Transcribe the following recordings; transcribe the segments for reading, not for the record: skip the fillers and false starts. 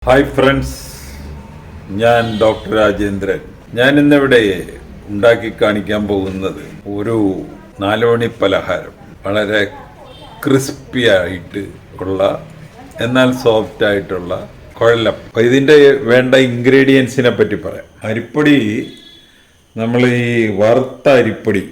Hi friends, ഞാൻ doctor Rajendran. ഞാൻ ഇന്നിവിടെ ഉണ്ടാക്കി കാണിക്കാൻ പോകുന്നത് ഒരു 4 മണി പലഹാരം. വളരെ ക്രിസ്പി ആയിട്ട് ഉള്ള എന്നാൽ സോഫ്റ്റ് ആയിട്ടുള്ള കുഴലപ്പം. അപ്പോൾ ഇതിൻ്റെ വേണ്ട ഇൻഗ്രീഡിയൻസിനെ പറ്റി പറയാം. അരിപ്പൊടി, നമ്മൾ ഈ വറുത്ത അരിപ്പൊടി,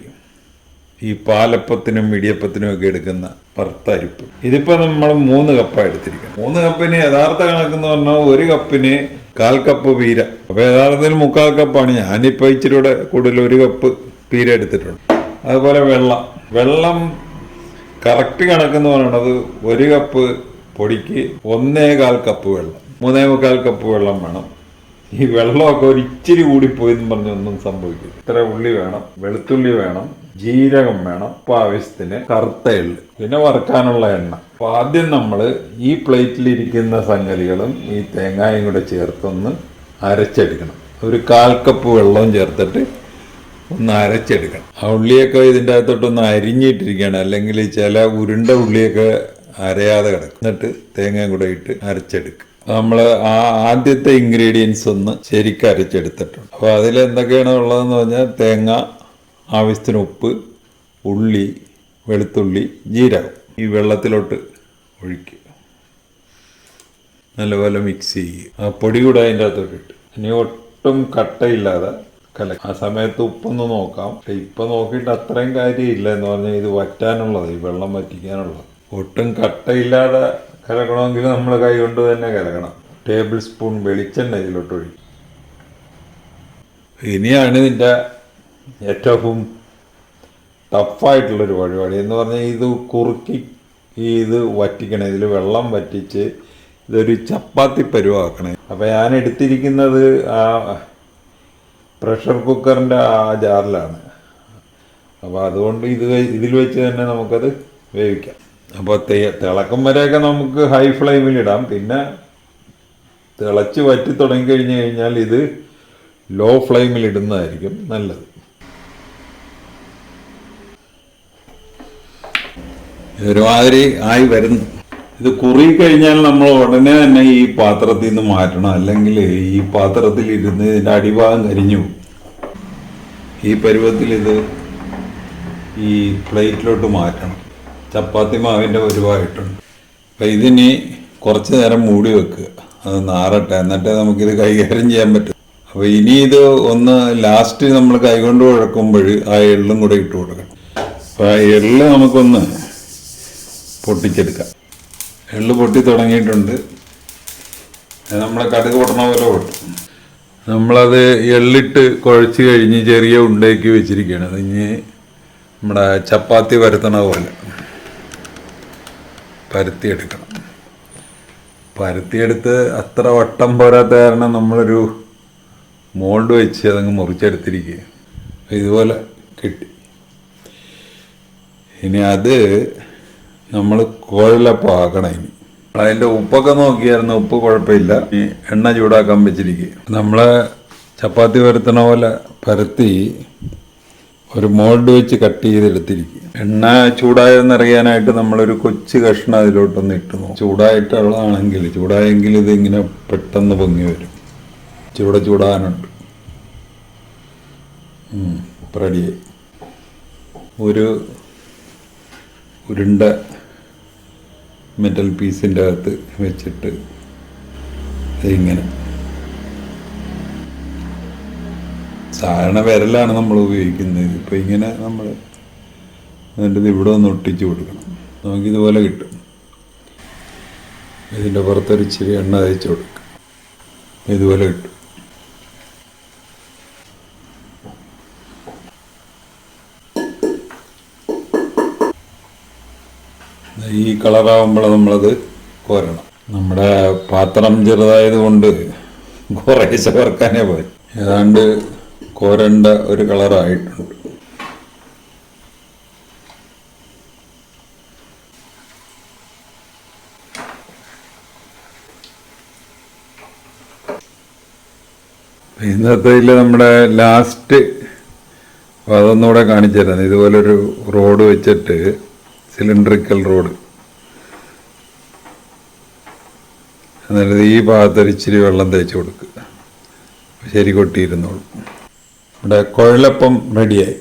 ഈ പാലപ്പത്തിനും ഇടിയപ്പത്തിനും ഒക്കെ എടുക്കുന്ന വറുത്ത അരിപ്പ്, ഇതിപ്പോൾ നമ്മൾ 3 കപ്പാണ് എടുത്തിരിക്കുന്നത്. 3 കപ്പിന് യഥാർത്ഥ കണക്കെന്ന് പറഞ്ഞാൽ 1 കപ്പിന് 1/4 കപ്പ് പീര. അപ്പോൾ യഥാർത്ഥത്തിൽ 3/4 കപ്പാണ്. ഞാനിപ്പോൾ ഇച്ചിരി കൂടെ കൂടുതൽ 1 കപ്പ് പീര എടുത്തിട്ടുണ്ട്. അതുപോലെ വെള്ളം കറക്റ്റ് കണക്കെന്ന് പറയുന്നത് 1 കപ്പ് പൊടിക്ക് 1/4 കപ്പ് വെള്ളം, 3/4 കപ്പ് വെള്ളം വേണം. ഈ വെള്ളമൊക്കെ ഒരു ഇച്ചിരി കൂടിപ്പോയെന്ന് പറഞ്ഞൊന്നും സംഭവിക്കും. ഇത്ര ഉള്ളി വേണം, വെളുത്തുള്ളി വേണം, ജീരകം വേണം, ആവശ്യത്തിന് കറുത്ത എള്ള്, പിന്നെ വറുക്കാനുള്ള എണ്ണ. അപ്പൊ ആദ്യം നമ്മൾ ഈ പ്ലേറ്റിലിരിക്കുന്ന സംഗതികളും ഈ തേങ്ങായും കൂടെ ചേർത്തൊന്ന് അരച്ചെടുക്കണം. ഒരു 1/4 കപ്പ് വെള്ളവും ചേർത്തിട്ട് ഒന്ന് അരച്ചെടുക്കണം. ആ ഉള്ളിയൊക്കെ ഇതിൻ്റെ അകത്തോട്ടൊന്ന് അരിഞ്ഞിട്ടിരിക്കണം, അല്ലെങ്കിൽ ചില ഉരുണ്ട ഉള്ളിയൊക്കെ അരയാതെ കിടക്കും. എന്നിട്ട് തേങ്ങയും കൂടെ ഇട്ട് അരച്ചെടുക്കുക. നമ്മൾ ആദ്യത്തെ ഇൻഗ്രീഡിയൻസ് ഒന്ന് ശരിക്കും അരച്ചെടുത്തിട്ടുണ്ട്. അപ്പോൾ അതിലെന്തൊക്കെയാണ് ഉള്ളതെന്ന് പറഞ്ഞാൽ തേങ്ങ, ആവശ്യത്തിന് ഉപ്പ്, ഉള്ളി, വെളുത്തുള്ളി, ജീരകം ഈ വെള്ളത്തിലോട്ട് ഒഴിക്കുക. നല്ലപോലെ മിക്സ് ചെയ്യുക. ആ പൊടി കൂടെ അതിൻ്റെ അകത്തോട്ട് ഇട്ട് ഇനി ഒട്ടും കട്ടയില്ലാതെ ആ സമയത്ത് ഉപ്പൊന്ന് നോക്കാം. പക്ഷെ ഇപ്പം നോക്കിയിട്ട് അത്രയും കാര്യമില്ല എന്ന് പറഞ്ഞാൽ ഇത് വറ്റാനുള്ളത്, ഈ വെള്ളം വറ്റിക്കാനുള്ളത്. ഒട്ടും കട്ടയില്ലാതെ കലക്കണമെങ്കിൽ നമ്മൾ കൈ കൊണ്ട് തന്നെ കലക്കണം. ടേബിൾ സ്പൂൺ വെളിച്ചെണ്ണ ഇതിലോട്ട് ഒഴിക്കും. ഇനിയാണ് ഇതിൻ്റെ ഏറ്റവും ടഫായിട്ടുള്ളൊരു പരിപാടി എന്ന് പറഞ്ഞാൽ ഇത് കുറുക്കി ഇത് വറ്റിക്കണം. ഇതിൽ വെള്ളം വറ്റിച്ച് ഇതൊരു ചപ്പാത്തി പരുവാക്കണേ. അപ്പോൾ ഞാൻ എടുത്തിരിക്കുന്നത് ആ പ്രഷർ കുക്കറിൻ്റെ ആ ജാറിലാണ്. അപ്പോൾ അതുകൊണ്ട് ഇതിൽ വെച്ച് തന്നെ നമുക്കത് വേവിക്കാം. അപ്പോൾ തിളക്കം വരെയൊക്കെ നമുക്ക് ഹൈ ഫ്ലെയിമിലിടാം. പിന്നെ തിളച്ച് വറ്റി തുടങ്ങിക്കഴിഞ്ഞ് കഴിഞ്ഞാൽ ഇത് ലോ ഫ്ലെയിമിലിടുന്നതായിരിക്കും നല്ലത്. ഒരുമാതിരി ആയി വരുന്നു. ഇത് കുറുകിക്കഴിഞ്ഞാൽ നമ്മൾ ഉടനെ തന്നെ ഈ പാത്രത്തിൽ നിന്ന് മാറ്റണം, അല്ലെങ്കിൽ ഈ പാത്രത്തിൽ ഇരുന്ന് ഇതിൻ്റെ അടിഭാഗം കരിഞ്ഞു പോകും. ഈ പരുവത്തിൽ ഇത് ഈ പ്ലേറ്റിലോട്ട് മാറ്റണം. ചപ്പാത്തി മാവിൻ്റെ പരുവായിട്ടുണ്ട്. അപ്പം ഇതിനി കുറച്ച് നേരം മൂടി വെക്കുക, അത് നാറട്ടെ, എന്നിട്ടേ നമുക്കിത് കൈകാര്യം ചെയ്യാൻ പറ്റും. അപ്പോൾ ഇനി ഇത് ഒന്ന് ലാസ്റ്റ് നമ്മൾ കൈകൊണ്ട് കുഴക്കുമ്പോൾ ആ എള്ളും കൂടെ ഇട്ട് കൊടുക്കണം. അപ്പോൾ ആ എള്ള് നമുക്കൊന്ന് പൊട്ടിച്ചെടുക്കാം. എള്ള് പൊട്ടി തുടങ്ങിയിട്ടുണ്ട്. നമ്മളെ കടുക് പൊട്ടണ പോലെ പൊട്ടും. നമ്മളത് എള്ളിട്ട് കുഴച്ച് കഴിഞ്ഞ് ചെറിയ ഉണ്ടയാക്കി വെച്ചിരിക്കുകയാണ്. അത് ഇനി നമ്മുടെ ചപ്പാത്തി പരത്തണ പോലെ പരത്തിയെടുക്കണം. പരത്തിയെടുത്ത് അത്ര വട്ടം പോരാത്ത കാരണം നമ്മളൊരു മോൾഡ് വെച്ച് അതങ്ങ് മുറിച്ചെടുത്തിരിക്കുക. ഇതുപോലെ കിട്ടി. ഇനി അത് നമ്മൾ കുഴലപ്പം ആക്കണം. ഇനി അതിൻ്റെ ഉപ്പൊക്കെ നോക്കിയായിരുന്നു, ഉപ്പ് കുഴപ്പമില്ല. ഈ എണ്ണ ചൂടാക്കാൻ വെച്ചിരിക്കുക. നമ്മൾ ചപ്പാത്തി പരത്തണ പോലെ പരത്തി ഒരു മോൾഡ് വെച്ച് കട്ട് ചെയ്തെടുത്തിരിക്കുക. എണ്ണ ചൂടായെന്നറിയാനായിട്ട് നമ്മളൊരു കൊച്ചു കഷ്ണം അതിലോട്ടൊന്ന് ഇട്ട് നോക്കും. ചൂടായെങ്കിൽ ഇതിങ്ങനെ പെട്ടെന്ന് പൊങ്ങി വരും. ചൂടാനുണ്ട്. റെഡിയായി. ഒരു ഉരുണ്ട മെറ്റൽ പീസിൻ്റെ അകത്ത് വെച്ചിട്ട് ഇങ്ങനെ, സാധാരണ വിരലാണ് നമ്മൾ ഉപയോഗിക്കുന്നത്. ഇപ്പോൾ ഇങ്ങനെ നമ്മൾ എന്നിട്ട് ഇത് ഇവിടെ ഒന്ന് ഒട്ടിച്ച് കൊടുക്കണം. നമുക്കിതുപോലെ കിട്ടും. ഇതിൻ്റെ പുറത്തൊരു ഇച്ചിരി എണ്ണ തേച്ച് കൊടുക്കുക. ഇതുപോലെ കിട്ടും. ഈ കളറാകുമ്പോൾ നമ്മളത് കോരണം. നമ്മുടെ പാത്രം ചെറുതായതുകൊണ്ട് കുറേശ്ശെ വറുക്കാനേ പോയി. ഏതാണ്ട് കോരണ്ട ഒരു കളറായിട്ടുണ്ട്. ഇന്നത്തേതിൽ നമ്മുടെ ലാസ്റ്റ് അതൊന്നുകൂടെ കാണിച്ചു തരാം. ഇതുപോലൊരു റോഡ് വെച്ചിട്ട്, സിലിണ്ടറിക്കൽ റോഡ്, എന്നിട്ട് ഈ ഭാഗത്തൊരു ഇച്ചിരി വെള്ളം തേച്ച് കൊടുക്കുക. ശരി കൊട്ടിയിരുന്നോളൂ. ഇവിടെ കുഴലപ്പം റെഡിയായി.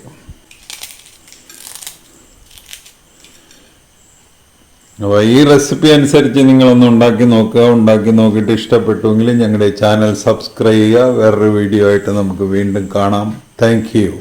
അപ്പോൾ ഈ റെസിപ്പി അനുസരിച്ച് നിങ്ങളൊന്ന് ഉണ്ടാക്കി നോക്കുക. ഉണ്ടാക്കി നോക്കിയിട്ട് ഇഷ്ടപ്പെട്ടുവെങ്കിൽ ഞങ്ങളുടെ ചാനൽ സബ്സ്ക്രൈബ് ചെയ്യുക. വേറൊരു വീഡിയോ ആയിട്ട് നമുക്ക് വീണ്ടും കാണാം. Thank you.